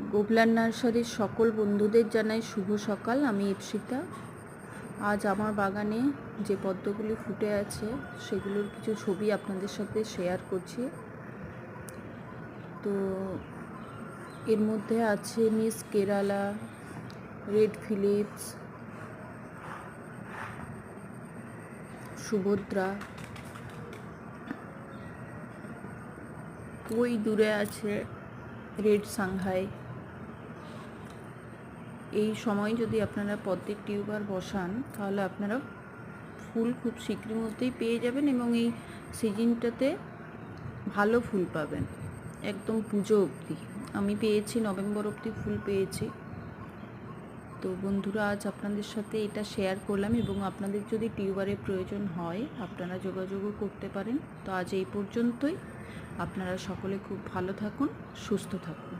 গোবলার নার্সারির সকল বন্ধুদের জানাই শুভ সকাল। আমি ইপসিতা। আজ আমার বাগানে যে পদ্মগুলি ফুটে আছে সেগুলোর কিছু ছবি আপনাদের সাথে শেয়ার করছি। তো এর মধ্যে আছে Miss Kerala, red Philips, Subhadra, ওই দূরে আছে রেড সাংহাই। এই সময় যদি আপনারা পদ্মের টিউবার বসান তাহলে আপনারা ফুল খুব শীঘ্রের মধ্যেই পেয়ে যাবেন এবং এই সিজনটাতে ভালো ফুল পাবেন একদম পুজো অবধি। আমি পেয়েছি নভেম্বর অবধি ফুল পেয়েছি। তো বন্ধুরা, আজ আপনাদের সাথে এটা শেয়ার করলাম এবং আপনাদের যদি টিউবারের প্রয়োজন হয় আপনারা যোগাযোগও করতে পারেন। তো আজ এই পর্যন্তই। আপনারা সকলে খুব ভালো থাকুন, সুস্থ থাকুন।